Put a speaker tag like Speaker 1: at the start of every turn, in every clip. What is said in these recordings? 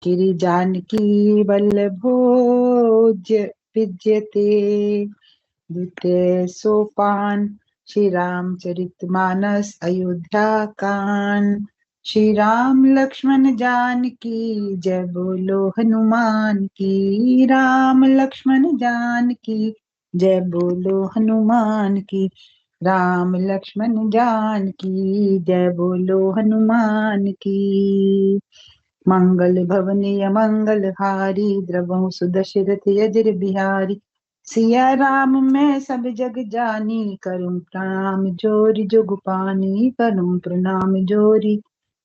Speaker 1: गिरि जानकी वल्लभोज्य विद्यते। द्वितीय सोपान श्री रामचरितमानस अयोध्या कांड। श्री राम लक्ष्मण जानकी जय बोलो हनुमान की। राम लक्ष्मण जानकी जय बोलो हनुमान की। राम लक्ष्मण जानकी जय बोलो हनुमान की। मंगल भवनीय मंगल हारी द्रवहु सुदशरथ यजर बिहारी। सिया राम मैं सब जग जानी करूं प्रणाम जोरी जुग पानी। करूं प्रणाम जोरी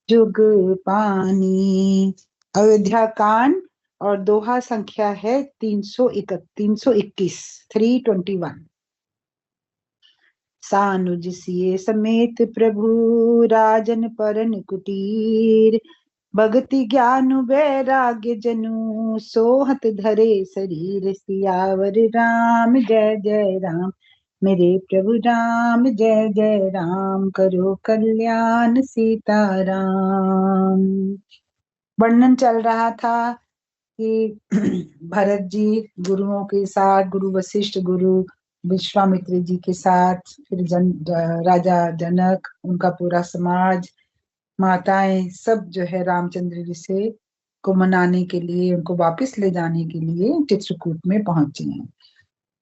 Speaker 1: जुग पानी। अयोध्या कांड और दोहा संख्या है 321 321। सानुज सिए समेत प्रभु राजन परन कुटीर। भगति ज्ञान वैराग्य जनु सोहत धरे शरीर। सियावर राम जय जय राम मेरे प्रभु राम जय जय राम। करो कल्याण सीताराम। वर्णन चल रहा था कि भरत जी गुरुओं के साथ, गुरु वशिष्ठ, गुरु विश्वामित्र जी के साथ, फिर राजा जनक, उनका पूरा समाज, माताएं सब जो है रामचंद्र जी से को मनाने के लिए, उनको वापस ले जाने के लिए चित्रकूट में पहुंचे हैं।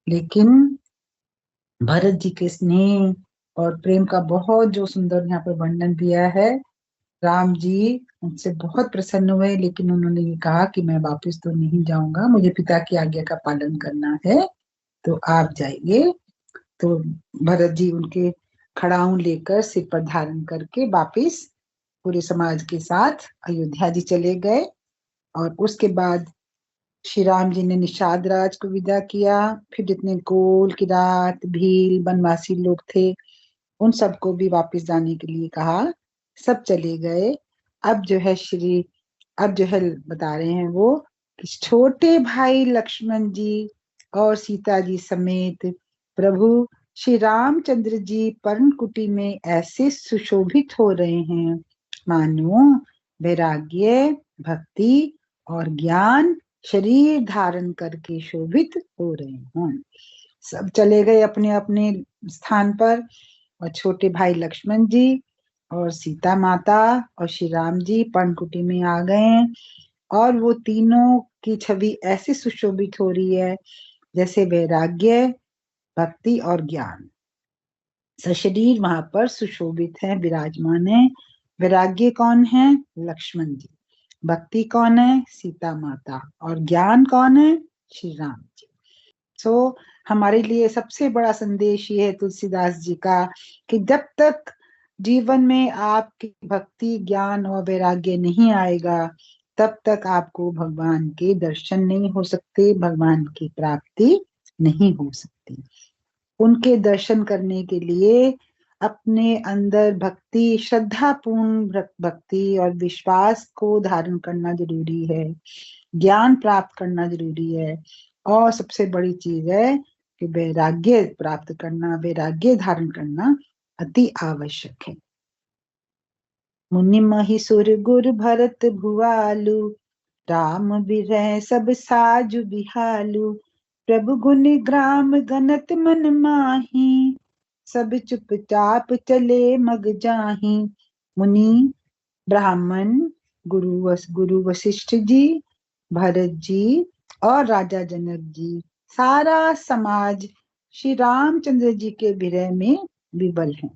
Speaker 1: लेकिन भरत जी के स्नेह और प्रेम का बहुत जो सुंदर यहाँ पर वर्णन दिया है। राम जी उनसे बहुत प्रसन्न हुए, लेकिन उन्होंने ये कहा कि मैं वापस तो नहीं जाऊंगा, मुझे पिता की आज्ञा का पालन करना है, तो आप जाइए। तो भरत जी उनके खड़ाऊं लेकर सिर पर धारण करके वापिस पूरे समाज के साथ अयोध्या जी चले गए। और उसके बाद श्री राम जी ने निषाद राज को विदा किया। फिर जितने गोल, किरात, भील, बनवासी लोग थे, उन सबको भी वापस जाने के लिए कहा। सब चले गए। अब जो है बता रहे हैं वो कि छोटे भाई लक्ष्मण जी और सीता जी समेत प्रभु श्री रामचंद्र जी पर्णकुटी में ऐसे सुशोभित हो रहे हैं मानो वैराग्य, भक्ति और ज्ञान शरीर धारण करके शोभित हो रहे हैं। सब चले गए अपने अपने स्थान पर, और छोटे भाई लक्ष्मण जी और सीता माता और श्री राम जी पर्णकुटी में आ गए। और वो तीनों की छवि ऐसी सुशोभित हो रही है जैसे वैराग्य, भक्ति और ज्ञान सशरीर वहां पर सुशोभित है, विराजमान है। वैराग्य कौन है? लक्ष्मण जी। भक्ति कौन है? सीता माता। और ज्ञान कौन है? श्री राम जी। सो हमारे लिए सबसे बड़ा संदेश ये है तुलसीदास जी का कि जब तक जीवन में आपकी भक्ति, ज्ञान और वैराग्य नहीं आएगा, तब तक आपको भगवान के दर्शन नहीं हो सकते, भगवान की प्राप्ति नहीं हो सकती। उनके दर्शन करने के लिए अपने अंदर भक्ति, श्रद्धापूर्ण भक्ति और विश्वास को धारण करना जरूरी है। ज्ञान प्राप्त करना जरूरी है। और सबसे बड़ी चीज है कि वैराग्य प्राप्त करना, वैराग्य धारण करना अति आवश्यक है। मुनि महिसुर गुर भरत भुआलु। राम बिरह सब साजु बिहालु। प्रभु गुण ग्राम गनत मन माही। सब चुपचाप चले मग जाही। मुनि, ब्राह्मण, गुरु वशिष्ठ जी, भरत जी और राजा जनक जी, सारा समाज श्री रामचंद्र जी के विरह में विवल है।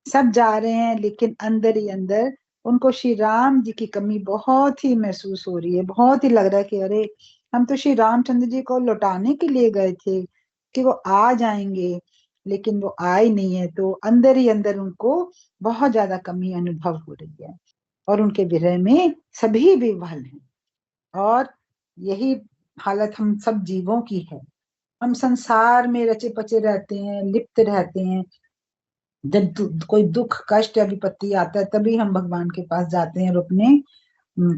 Speaker 1: सब जा रहे हैं, लेकिन अंदर ही अंदर उनको श्री राम जी की कमी बहुत ही महसूस हो रही है। बहुत ही लग रहा है कि अरे, हम तो श्री रामचंद्र जी को लौटाने के लिए गए थे कि वो आ जाएंगे, लेकिन वो आए नहीं है। तो अंदर ही अंदर उनको बहुत ज्यादा कमी अनुभव हो रही है, और उनके विरह में सभी विह्वल हैं। और यही हालत हम सब जीवों की है। हम संसार में रचे पचे रहते हैं, लिप्त रहते हैं। जब कोई दुख, कष्ट या विपत्ति आता है, तभी हम भगवान के पास जाते हैं और अपने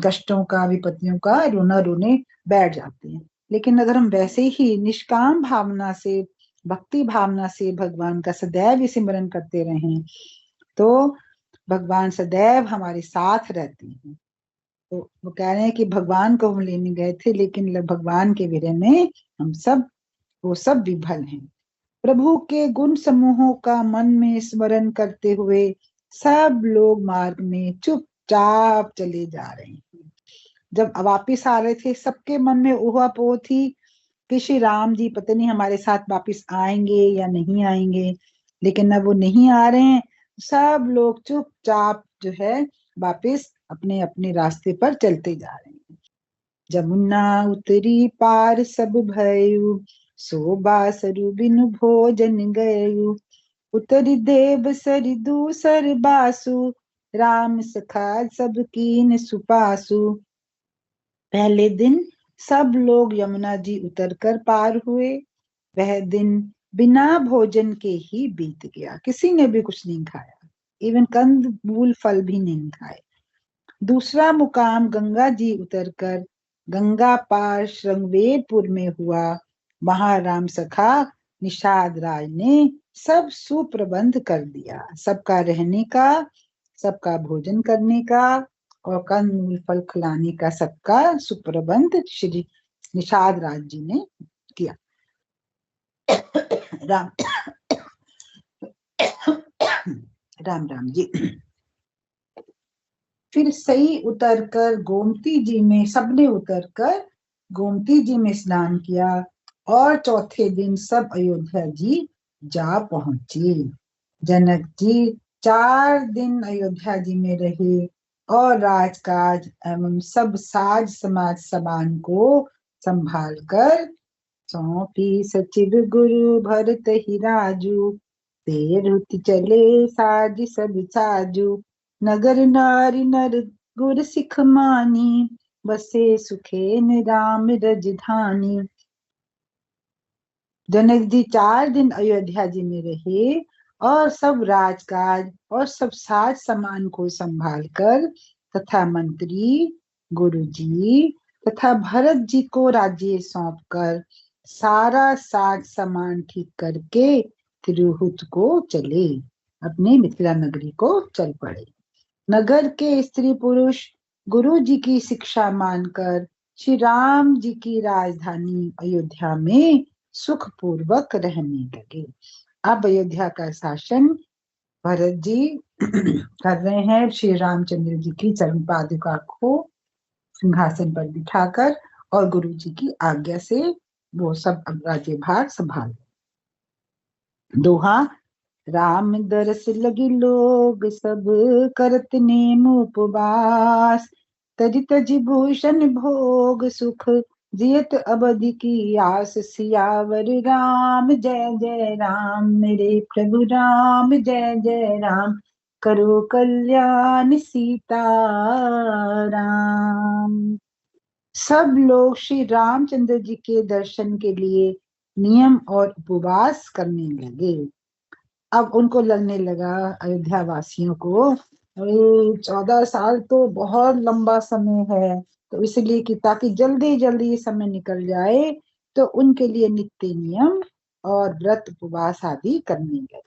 Speaker 1: कष्टों का, विपत्तियों का रोना रोने बैठ जाते हैं। लेकिन अगर हम वैसे ही निष्काम भावना से, भक्ति भावना से भगवान का सदैव स्मरण करते रहें, तो भगवान सदैव हमारे साथ रहते हैं। तो वो कह रहे हैं कि भगवान को हम लेने गए थे, लेकिन भगवान के विरह में हम सब, वो सब विफल हैं। प्रभु के गुण समूहों का मन में स्मरण करते हुए सब लोग मार्ग में चुपचाप चले जा रहे हैं। जब वापिस आ रहे थे, सबके मन में ऊहापोह थी कि श्री राम जी पता नहीं हमारे साथ वापिस आएंगे या नहीं आएंगे, लेकिन अब वो नहीं आ रहे हैं। सब लोग चुपचाप जो है वापिस अपने अपने रास्ते पर चलते जा रहे हैं। जमुना उतरी पार सब भयु, सो बासरु बिनु भोजन गयु। उतरी देव सरि दूसर बासु, राम सखा सब कीन सुपासु। पहले दिन सब लोग यमुना जी उतरकर पार हुए। वह दिन बिना भोजन के ही बीत गया, किसी ने भी कुछ नहीं खाया, इवन कंद मूल फल भी नहीं खाए। दूसरा मुकाम गंगा जी उतरकर गंगा पार श्रृंगवेरपुर में हुआ। वहां राम सखा निषाद राज ने सब सुप्रबंध कर दिया, सबका रहने का, सबका भोजन करने का और कंद मूल फल खिलाने का सबका सुप्रबंध श्री निषाद राज जी ने किया। राम राम राम जी। फिर सही उतरकर गोमती जी में, सबने उतरकर गोमती जी में स्नान किया और चौथे दिन सब अयोध्या जी जा पहुंचे। जनक जी 4 दिन अयोध्या जी में रहे और राजकाज एवं सब साज समाज सामान को संभाल कर सौंपी सचिव गुरु भरत ही राजू। तेरुत चले साज सब साजू, नगर नारी नर गुर सिख मानी, बसे सुखेन राम रजधानी। जनक जी 4 दिन अयोध्या जी में रहे और सब राजकाज और सब साज सामान को संभाल कर तथा मंत्री गुरु जी तथा भरत जी को राज्य सौंप कर सारा साज सामान ठीक करके तिरुहुत को चले, अपने मिथिला नगरी को चल पड़े। नगर के स्त्री पुरुष गुरु जी की शिक्षा मानकर श्री राम जी की राजधानी अयोध्या में सुख पूर्वक रहने लगे। अब अयोध्या का शासन भरत जी कर रहे हैं, श्री रामचंद्र जी की चरण पादुका को सिंहासन पर बिठाकर और गुरु जी की आज्ञा से वो सब राज्यभार संभाल। दोहा, राम दरस लगी लोग सब, करत नेम उपवास। तज तज भूषण भोग सुख, जियत अवधि की आस। सियावर राम जय जय राम, मेरे प्रभु राम जय जय राम। करो कल्याण सीता राम। सब लोग श्री रामचंद्र जी के दर्शन के लिए नियम और उपवास करने लगे। अब उनको लगने लगा अयोध्या वासियों को, अरे 14 साल तो बहुत लंबा समय है, तो इसलिए कि ताकि जल्दी जल्दी ये समय निकल जाए, तो उनके लिए नित्य नियम और व्रत उपवास आदि करने लगे।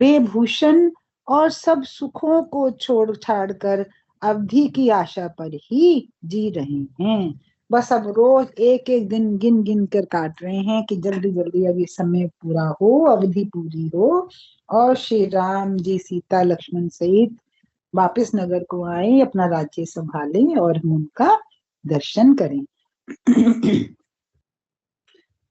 Speaker 1: वे भूषण और सब सुखों को छोड़ छाड़ कर अवधि की आशा पर ही जी रहे हैं। बस अब रोज एक एक दिन गिन गिन कर काट रहे हैं कि जल्दी जल्दी अब ये समय पूरा हो, अवधि पूरी हो और श्री राम जी सीता लक्ष्मण सहित वापिस नगर को आए, अपना राज्य संभालें और हम उनका दर्शन करें।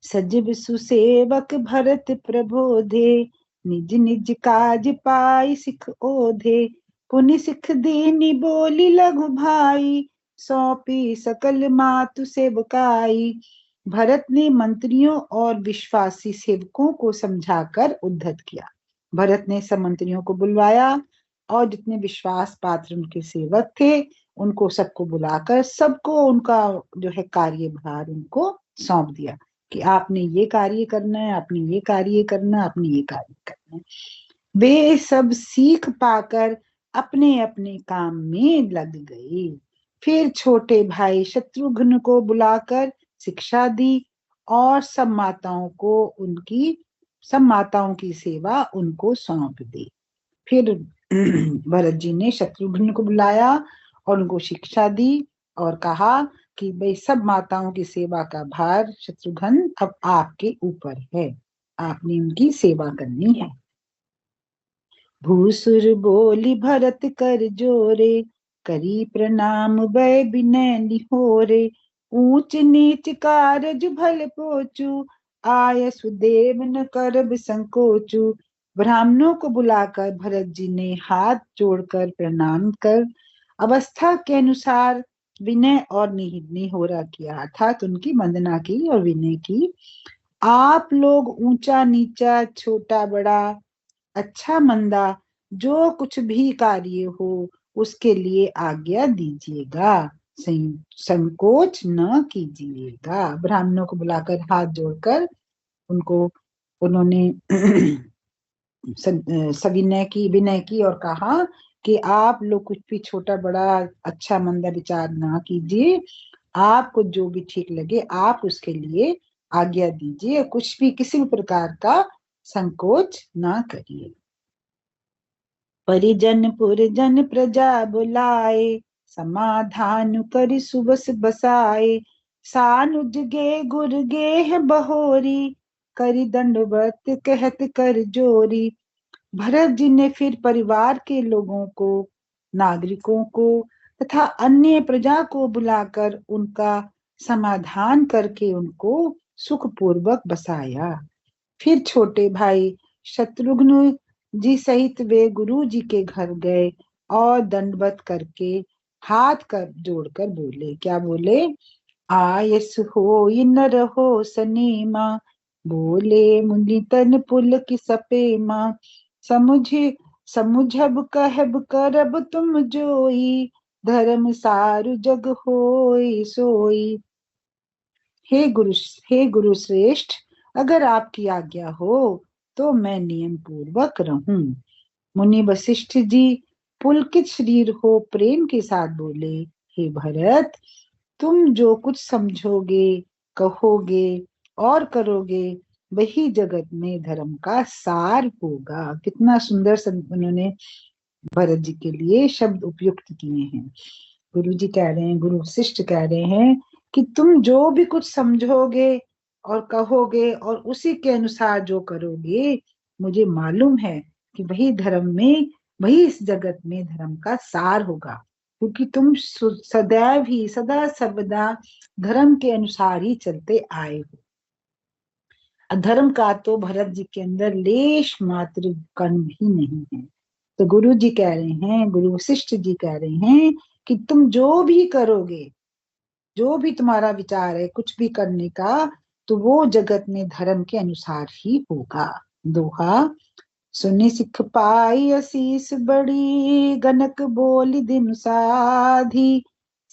Speaker 1: सजीव सुसेवक भरत प्रबोधे, निज निज काज पाई सिख ओधे। पुनि सिख दीनी बोली लघु भाई, सौंपी सकल मातु सेवकाई। भरत ने मंत्रियों और विश्वासी सेवकों को समझाकर उद्धत किया। भरत ने सब मंत्रियों को बुलवाया और जितने विश्वास पात्र उनके सेवक थे उनको सबको बुलाकर सबको उनका जो है कार्यभार उनको सौंप दिया कि आपने ये कार्य करना है, आपने ये कार्य करना है, आपने ये कार्य करना है। वे सब सीख पाकर अपने अपने काम में लग गए। फिर छोटे भाई शत्रुघ्न को बुलाकर शिक्षा दी और सब माताओं की सेवा उनको सौंप दी। फिर भरत जी ने शत्रुघ्न को बुलाया और उनको शिक्षा दी और कहा कि भाई सब माताओं की सेवा का भार शत्रुघ्न अब आपके ऊपर है, आपने उनकी सेवा करनी है। भूसुर बोली भरत कर जोरे, करी प्रणाम भय विनय निहोरे, ऊंच नीच कारज भल पोचू, आय सुदेव न करब संकोचू। ब्राह्मणों को बुलाकर भरत जी ने हाथ जोड़कर प्रणाम कर अवस्था के अनुसार विनय और निहोरा किया, अर्थात उनकी वंदना की और विनय की। आप लोग ऊंचा नीचा छोटा बड़ा अच्छा मंदा जो कुछ भी कार्य हो उसके लिए आज्ञा दीजिएगा, संकोच न कीजिएगा। ब्राह्मणों को बुलाकर हाथ जोड़कर उनको उन्होंने सविनय की विनय की और कहा कि आप लोग कुछ भी छोटा बड़ा अच्छा मंदा विचार ना कीजिए, आपको जो भी ठीक लगे आप उसके लिए आज्ञा दीजिए, कुछ भी किसी भी प्रकार का संकोच ना करिए। परिजन पुरजन प्रजा बुलाए, समाधान कर सुबस बसाए, सानुज गे गुर गे बहोरी, करि दंडवत कहत कर जोरी। भरत जी ने फिर परिवार के लोगों को, नागरिकों को तथा अन्य प्रजा को बुलाकर उनका समाधान करके उनको सुखपूर्वक बसाया। फिर छोटे भाई शत्रुघ्न जी सहित वे गुरु जी के घर गए और दंडवत करके हाथ कर जोड़कर बोले, क्या बोले? आयस हो नर हो सनीमा, बोले मुनि तन पुल की सपेमा, समुझब कहब करब तुम जोई, धर्म सारु जग होई सोई। हे गुरु श्रेष्ठ, अगर आपकी आज्ञा हो तो मैं नियम पूर्वक रहूं। मुनि वशिष्ठ जी पुलकित शरीर हो प्रेम के साथ बोले, हे भरत, तुम जो कुछ समझोगे कहोगे और करोगे वही जगत में धर्म का सार होगा। कितना सुंदर उन्होंने भरत जी के लिए शब्द उपयुक्त किए हैं। गुरु जी कह रहे हैं, गुरु वशिष्ठ कह रहे हैं कि तुम जो भी कुछ समझोगे और कहोगे और उसी के अनुसार जो करोगे, मुझे मालूम है कि वही धर्म में, वही इस जगत में धर्म का सार होगा, क्योंकि तुम सदैव ही सदा सर्वदा धर्म के अनुसार ही चलते आए हो। अधर्म का तो भरत जी के अंदर लेश मात्र कण भी नहीं है। तो गुरु जी कह रहे हैं, गुरु वशिष्ठ जी कह रहे हैं कि तुम जो भी करोगे, जो भी तुम्हारा विचार है कुछ भी करने का, तो वो जगत में धर्म के अनुसार ही होगा। दोहा, सुनि सिख पाई असीस बड़ी, गनक बोली दिन साधी,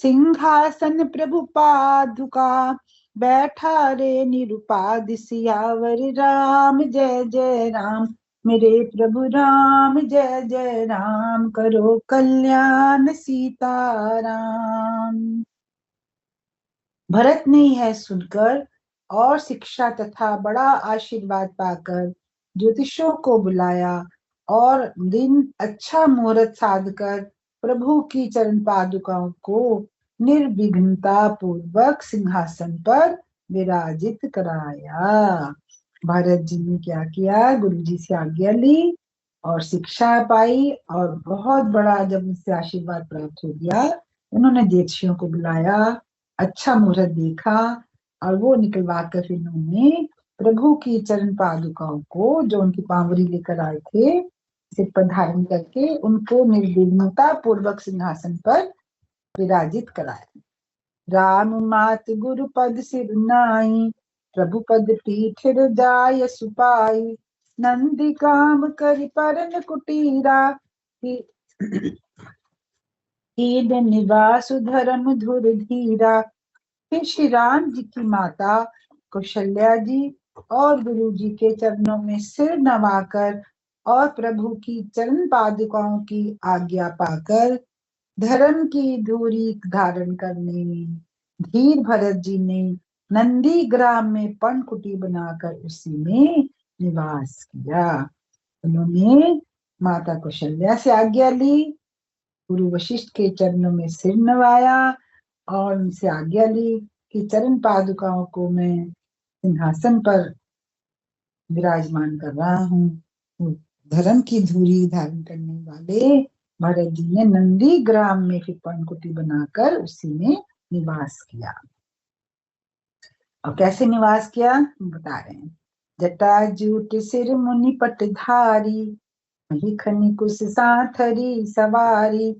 Speaker 1: सिंहासन प्रभु पादुका, बैठा रे निरुपाद सियावर राम जय जय राम, मेरे प्रभु राम जय जय राम, करो कल्याण सीताराम। भरत ने यह सुनकर और शिक्षा तथा बड़ा आशीर्वाद पाकर ज्योतिषों को बुलाया और दिन अच्छा मुहूर्त साधकर प्रभु की चरण पादुकाओं को निर्विघ्नता पूर्वक सिंहासन पर विराजित कराया। भरत जी ने क्या किया? गुरु जी से आज्ञा ली और शिक्षा पाई और बहुत बड़ा जब उनसे आशीर्वाद प्राप्त हो गया, उन्होंने ज्योतिषियों को बुलाया, अच्छा मुहूर्त देखा और वो निकलवा कर फिर उन्होंने प्रभु की चरण पादुकाओं को, जो उनकी पावरी लेकर आए थे, सिर पर धारण करके उनको निर्विघ्नता पूर्वक सिंहासन पर विराजित कराया। राम मात गुरु पद सिर नाई, प्रभु पद पीठ जाय सुपाई, नंदी काम करि परन कुटीरा, कीद निवास धर्म धुर धीरा। फिर श्री राम जी की माता कौशल्या जी और गुरु जी के चरणों में सिर नवाकर और प्रभु की चरण पादुकाओं की आज्ञा पाकर धर्म की धूरी धारण करने में धीर भरत जी ने नंदी ग्राम में पर्णकुटी बनाकर उसी में निवास किया। उन्होंने माता कौशल्या से आज्ञा ली गुरु वशिष्ठ के चरणों में सिर नवाया और उनसे आज्ञा ली कि चरण पादुकाओं को मैं सिंहासन पर विराजमान कर रहा हूँ। धर्म की धूरी धारण करने वाले भरत जी ने नंदी ग्राम में फिर पर्णकुटी बनाकर उसी में निवास किया। और कैसे निवास किया बता रहे हैं। जटाजूट सिर मुनि पटधारी, मही खनि कुश साथरी सवारी,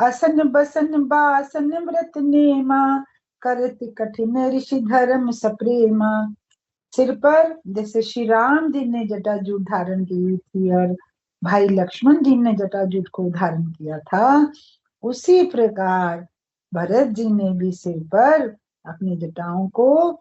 Speaker 1: असन बसन बासन व्रत नेमा, करति कठिन ऋषि धर्म सप्रेमा। सिर पर जैसे श्री राम जी ने जटाजूट धारण की थी और भाई लक्ष्मण जी ने जटाजूट को धारण किया था, उसी प्रकार भरत जी ने भी सिर पर अपनी जटाओं को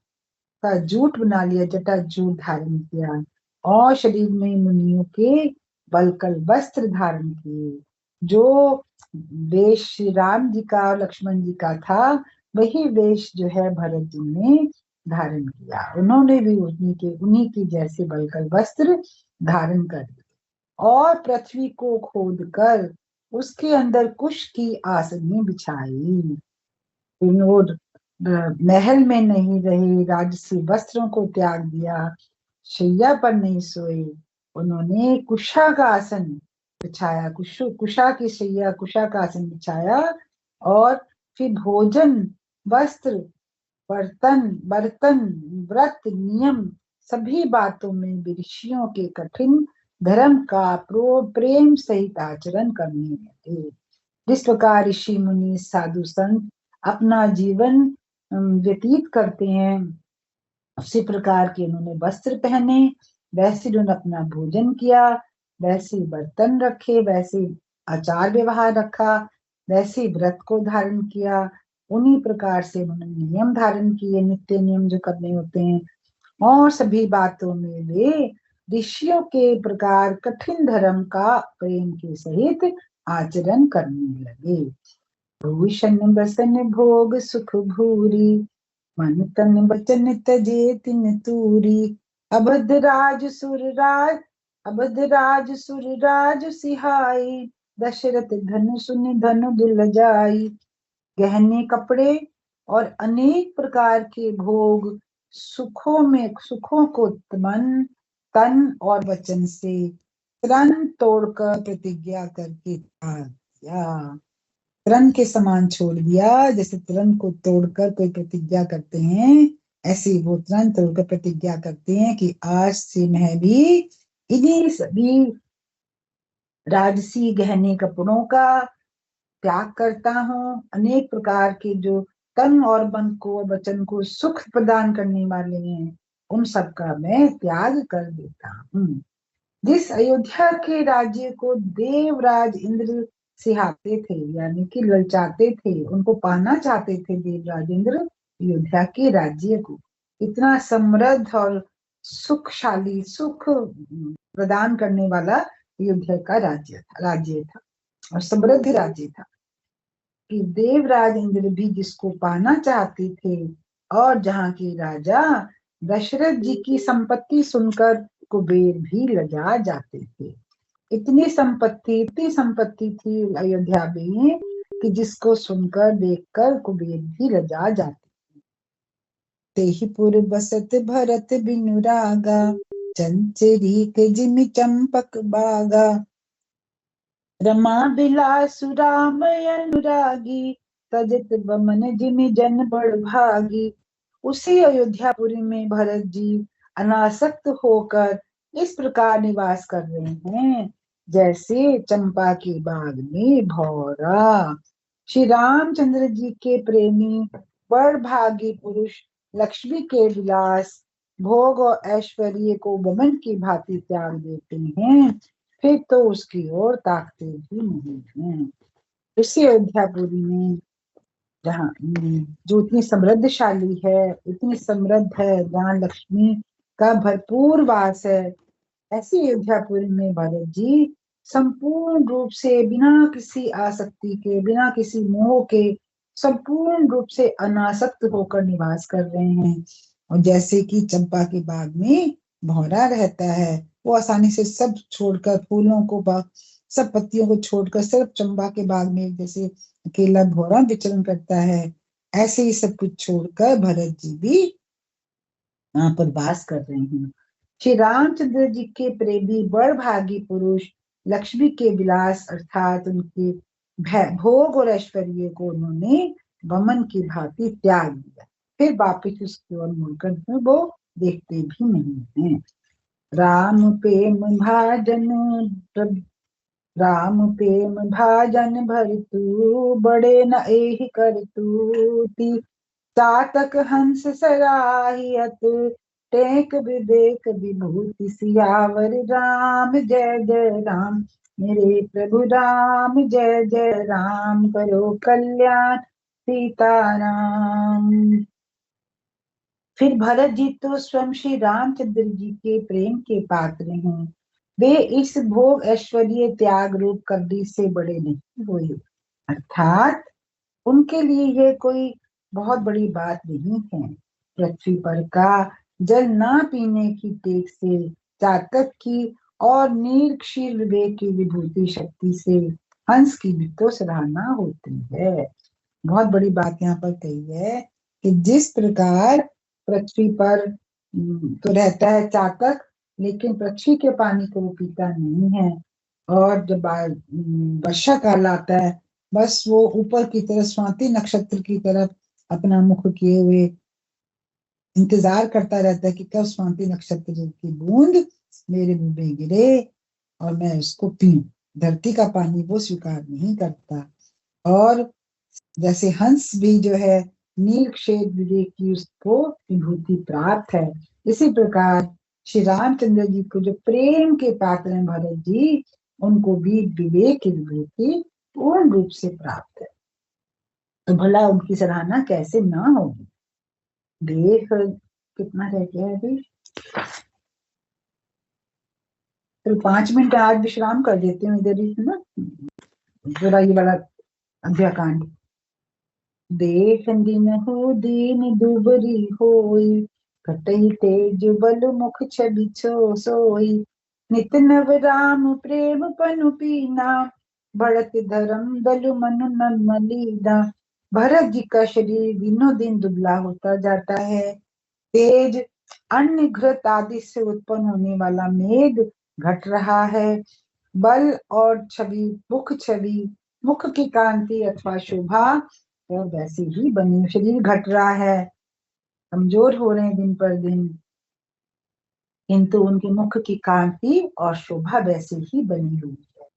Speaker 1: का जूट बना लिया, जटाजूट धारण किया और शरीर में मुनियों के बलकल वस्त्र धारण किए। जो वेश श्री राम जी का और लक्ष्मण जी का था, वही वेश जो है भरत जी ने धारण किया। उन्होंने भी उन्हीं की जैसे बलकल वस्त्र धारण कर लिए और पृथ्वी को खोदकर उसके अंदर कुश की आसनी बिछाई। और महल में नहीं रहे, राजसी वस्त्रों को त्याग दिया, शैया पर नहीं सोए, उन्होंने कुशा का आसन बिछाया, कुशा की शैया, कुशा का आसन बिछाया और फिर भोजन, वस्त्र, बर्तन, व्रत, नियम सभी बातों में ऋषियों के कठिन धर्म का प्रेम सहित आचरण करने लगे। जिस प्रकार ऋषि मुनि साधु संत अपना जीवन व्यतीत करते हैं, उसी प्रकार के उन्होंने वस्त्र पहने, वैसे उन्होंने अपना भोजन किया, वैसे बर्तन रखे, वैसे आचार व्यवहार रखा, वैसे व्रत को धारण किया, उन्हीं प्रकार से उन्होंने नियम धारण किए, नित्य नियम जो करने होते हैं, और सभी बातों में वे ऋषियों के प्रकार कठिन धर्म का प्रेम के सहित आचरण करने लगे। भूषण बसन भोग सुख भूरी, मन तन बचन तजे तिन तूरी। अबध राज सुर राज सिहाई, दशरथ धनु सुनि धनु दुल जाई। गहने कपड़े और अनेक प्रकार के भोग सुखों को मन, तन और वचन से तन तोड़कर प्रतिज्ञा करके त्याग दिया। तृण के समान छोड़ दिया। जैसे तृण को तोड़कर कोई प्रतिज्ञा करते हैं, ऐसे वो तृण तोड़कर प्रतिज्ञा करते हैं कि आज से मैं भी इन्हीं सभी राजसी गहने कपड़ों का त्याग करता हूँ। अनेक प्रकार के जो तन और मन को, वचन को सुख प्रदान करने वाले हैं, उन सब का मैं त्याग कर देता हूँ। जिस अयोध्या के राज्य को देवराज इंद्र सिहाते थे, यानी कि ललचाते थे, उनको पाना चाहते थे देवराज इंद्र अयोध्या के राज्य को, इतना समृद्ध और सुखशाली, सुख प्रदान करने वाला अयोध्या का राज्य था और समृद्ध राज्य था कि देवराज इंद्र भी जिसको पाना चाहते थे। और जहाँ के राजा दशरथ जी की संपत्ति सुनकर कुबेर भी लजा जाते थे। इतनी संपत्ति थी अयोध्या में कि जिसको सुनकर देखकर कुबेर भी लजा जाते। तेहिपुर बसत भरत बिनु रागा, चंचरीक जिमि चंपक बागा। रमा बिलासु राम अनुरागी, तजत बमन जिमि जन बड़ भागी। उसी अयोध्यापुरी में भरत जी अनासक्त होकर इस प्रकार निवास कर रहे हैं जैसे चंपा के बाग में भौरा। श्री रामचंद्र जी के प्रेमी बड़ भागी पुरुष लक्ष्मी के विलास, भोग और ऐश्वर्य को बमन की भांति त्याग देते हैं, फिर तो उसकी ओर ताकते भी नहीं हैं। इसी अयोध्यापुरी में जहाँ जो इतनी समृद्धशाली है, इतनी समृद्ध है, जहाँ लक्ष्मी का भरपूर वास है, ऐसी अयोध्यापुरी में भरत जी संपूर्ण रूप से बिना किसी आसक्ति के, बिना किसी मोह के, संपूर्ण रूप से अनासक्त होकर निवास कर रहे हैं। और जैसे कि चंपा के बाग में भौरा रहता है, वो आसानी से सब छोड़कर फूलों को सब पत्तियों को छोड़कर सिर्फ चंबा के बाग में जैसे अकेला भौरा विचरण करता है, ऐसे ही सब कुछ छोड़कर भरत जी भी यहाँ पर वास कर रहे हैं। श्री रामचंद्र जी के प्रेमी बड़भागी पुरुष लक्ष्मी के विलास अर्थात उनके भोग और ऐश्वर्य को उन्होंने वमन की भांति त्याग दिया, फिर वापिस उसकी ओर मुड़कर वो देखते भी नहीं है। राम प्रेम भाजन राम प्रेम भाजन भरतु बड़े न एहि करतु चातक हंस सराहियत टेक विवेक विभूति सियावर राम जय जय राम मेरे प्रभु राम जय जय राम करो कल्याण सीताराम। फिर भरत जी तो स्वयं श्री रामचंद्र जी के प्रेम के पात्र हैं, वे इस भोग ऐश्वर्य त्याग रूप कबीर से बड़े नहीं हुए, अर्थात उनके लिए यह कोई बहुत बड़ी बात नहीं है। पृथ्वी पर का जल ना पीने की टेक से, चातक की और नील क्षीर विवेक की विभूति शक्ति से हंस की भी तो सराहना होती है। बहुत बड़ी बात यहाँ पर कही है कि जिस प्रकार पृथ्वी पर तो रहता है चातक, लेकिन पृथ्वी के पानी को वो पीता नहीं है, और जब वर्षा काल आता है बस वो ऊपर की तरफ स्वाति नक्षत्र की तरफ अपना मुख किए हुए इंतजार करता रहता है कि कब स्वाति नक्षत्र की बूंद मेरे मुंह में गिरे और मैं उसको पीऊं। धरती का पानी वो स्वीकार नहीं करता, और जैसे हंस भी जो है नील क्षेत्र विवेक की उसको विभूति प्राप्त है, इसी प्रकार श्री रामचंद्र जी को जो प्रेम के पात्र हैं भरत जी, उनको भी विवेक की विभूति पूर्ण रूप से प्राप्त है, तो भला उनकी सराहना कैसे ना होगी। देख कितना रह गया है अभी, तो 5 मिनट आज विश्राम कर देते हूँ इधर ही ना, थोड़ा ये वाला अध्याकांड। देख दीन दुबरी होई कटई तेज बल मुख छवि सोई नित नव राम प्रेम पनु पीना बढ़त धर्म दलु मनु नमलीना। भरत जी का शरीर दिनों दिन दुबला होता जाता है, तेज अन्य घृत आदि से उत्पन्न होने वाला मेघ घट रहा है, बल और छवि मुख की कांति अथवा शोभा और वैसे ही बनी, शरीर घट रहा है, कमजोर हो रहे हैं दिन पर दिन, किंतु उनके मुख की कांति और शोभा वैसे ही बनी हुई है,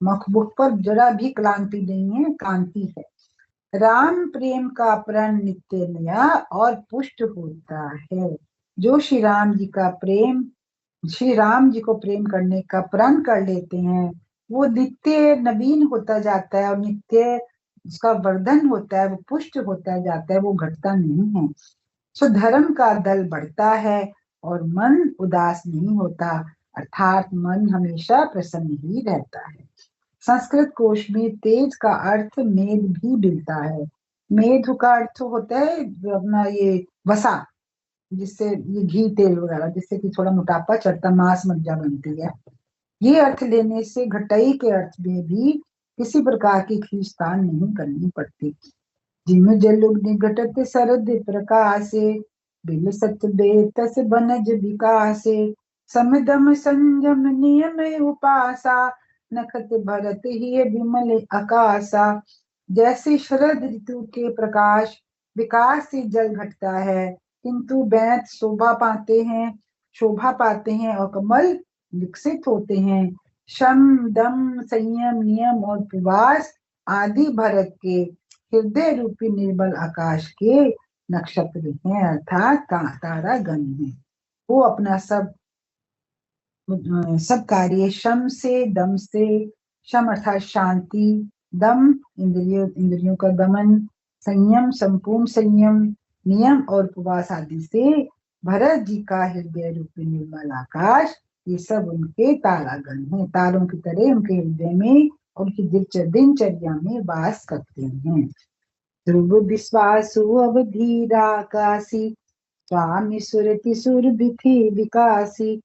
Speaker 1: मुख पर जरा भी क्लांति नहीं है, कांति है। राम प्रेम का प्रण नित्य नया और पुष्ट होता है। जो श्री राम जी को प्रेम करने का प्रण कर लेते हैं, वो नित्य नवीन होता जाता है और नित्य उसका वर्धन होता है, वो पुष्ट होता जाता है, वो घटता नहीं है। सो धर्म का दल बढ़ता है और मन उदास नहीं होता, अर्थात मन हमेशा प्रसन्न ही रहता है। संस्कृत कोश में तेज का अर्थ मेद भी मिलता है। मेध का अर्थ होता है अपना ये वसा, जिससे ये घी तेल वगैरह जिससे कि थोड़ा मोटापा चढ़ता, मांस मज्जा बनती है। ये अर्थ लेने से घटाई के अर्थ में भी किसी प्रकार की खींचतान नहीं करनी पड़ती। जिम जलुग्नि घटत सरद प्रकाशे बिल सत बेतस बनज विकासे समदम संयम नियम उपासा नखत भरत ही विमल आकाशा। जैसे शरद ऋतु के प्रकाश विकास से जल घटता है, किंतु बैंत शोभा पाते हैं और कमल विकसित होते हैं। शम दम संयम नियम और उपवास आदि भरत के हृदय रूपी निर्मल आकाश के नक्षत्र हैं, अर्थात तारा गण है। वो अपना सब कार्य शम से दम से, शम अर्थात शांति, दम इंद्रियों का दमन, संयम संपूर्ण संयम, नियम और उपवास आदि से भरत जी का हृदय रूपी निर्मल आकाश, ये सब उनके तारागण हैं, तारों की तरह उनके हृदय में उनकी दिनचर्या में वास करते हैं। ध्रुव विश्वासु अवधीराकाशी स्वामी सुरति सुरभिथि विकासी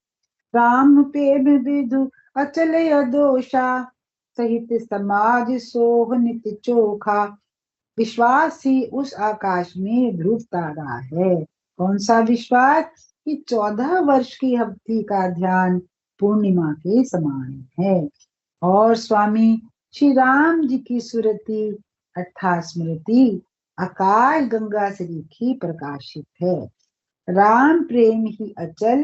Speaker 1: राम प्रेम विदु अचल अदोषा सहित समाज सोह नित चोखा। विश्वास ही उस आकाश में ध्रुव तारा है। कौन सा विश्वास? कि 14 वर्ष की अवधि का ध्यान पूर्णिमा के समान है। और स्वामी श्री राम जी की सुरति अर्थात स्मृति आकाश गंगा से लिखी प्रकाशित है। राम प्रेम ही अचल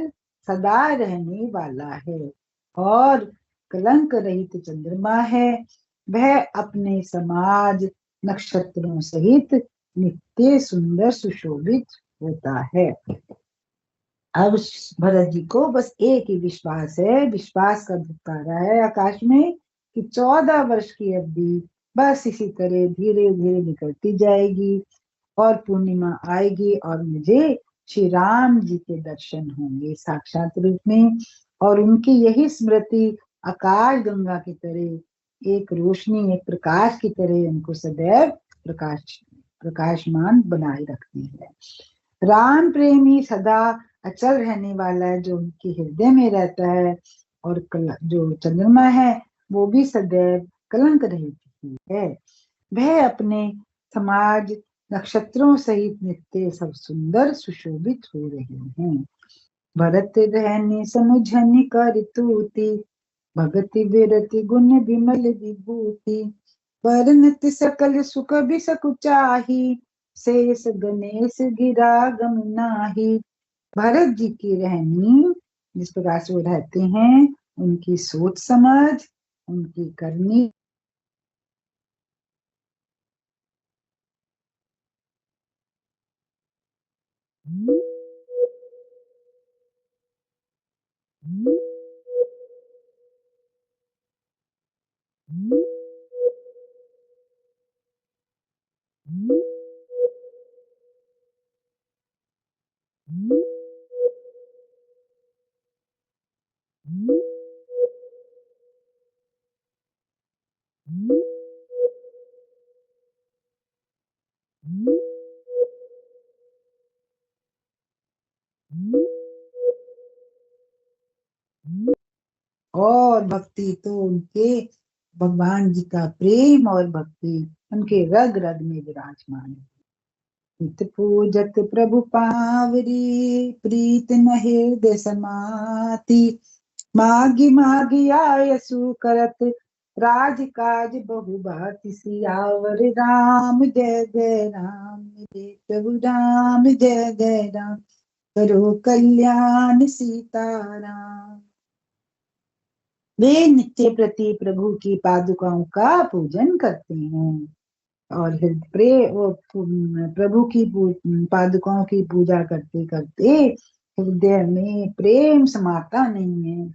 Speaker 1: सदा रहने वाला है और कलंक रहित चंद्रमा है। वह अपने समाज नक्षत्रों सहित नित्य सुंदर सुशोभित होता है। अब भरत जी को बस एक ही विश्वास है, विश्वास का तारा है आकाश में कि 14 वर्ष की अवधि बस इसी तरह धीरे धीरे निकलती जाएगी और पूर्णिमा आएगी और मुझे श्री राम जी के दर्शन होंगे साक्षात रूप में। और उनकी यही स्मृति आकाश गंगा की तरह एक रोशनी, एक प्रकाश की तरह उनको सदैव प्रकाशमान बनाए रखती है। राम प्रेम ही सदा अचल रहने वाला है, जो उनके हृदय में रहता है। और जो चंद्रमा है वो भी सदैव कलंक रहित ही है। वह अपने समाज नक्षत्रों सहित नित्य सब सुंदर सुशोभित हो रहे हैं। भरत रहने समुझन कर तूति, भगति विरति गुण विमल विभूति। परनत सकल सुख बिसकुचाही, शेष गणेश गिरा गम नाही। भरत जी की रहनी, जिस प्रकार से वो रहते हैं, उनकी सोच समझ, उनकी करनी और भक्ति तो उनके भगवान जी का प्रेम और भक्ति उनके रग रग में विराजमान है। हित पूजत प्रभु पावरी, प्रीत न हृदय समाति। मागी मागी आयसु करत, राज काज बहु भांति। सियावर राम जय जय राम, जय प्रभु राम जय जय राम। करो कल्याण सीताराम। वे नित्य प्रति प्रभु की पादुकाओं का पूजन करते हैं और प्रभु की पादुकाओं की पूजा करते करते हृदय में प्रेम समाता नहीं है।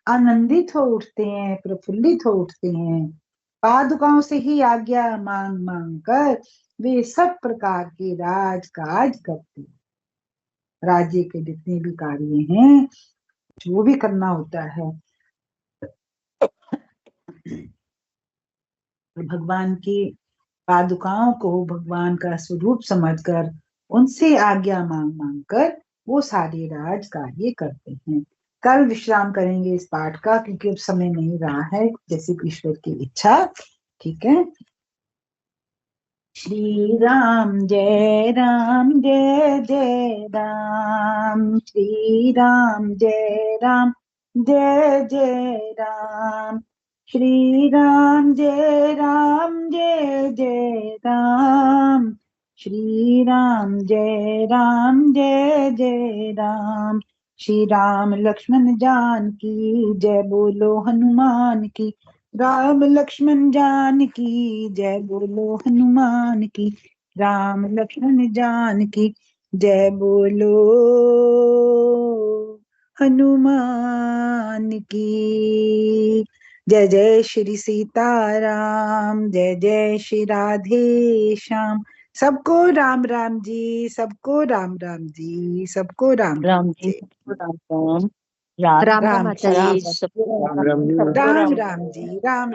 Speaker 1: आनंदित हो उठते हैं, प्रफुल्लित हो उठते हैं। पादुकाओं से ही आज्ञा मांग मांग कर वे सब प्रकार के राज काज करते हैं। राज्य के जितने भी कार्य हैं, जो भी करना होता है, भगवान की पादुकाओं को भगवान का स्वरूप समझकर उनसे आज्ञा मांग मांग कर वो सारे राज कार्य करते हैं। कल विश्राम करेंगे इस पाठ का, क्योंकि अब समय नहीं रहा है, जैसे ईश्वर की इच्छा। ठीक है। श्री राम जय राम जय जय राम, श्री राम जय राम जय जय राम, श्री राम जय राम जय जय राम, श्री राम जय राम जय जय राम। श्री राम लक्ष्मण जानकी जय, बोलो हनुमान की। राम लक्ष्मण जानकी जय, बोलो हनुमान की। राम लक्ष्मण जानकी जय, बोलो हनुमान की। जय जय श्री सीताराम, जय जय श्री राधे श्याम। सबको राम राम जी, सबको राम राम जी, सबको राम
Speaker 2: राम जी,
Speaker 1: जी।
Speaker 2: राम राम
Speaker 1: राम
Speaker 2: राम
Speaker 1: जी,
Speaker 2: जी, सबको राम
Speaker 1: राम राम जी, राम।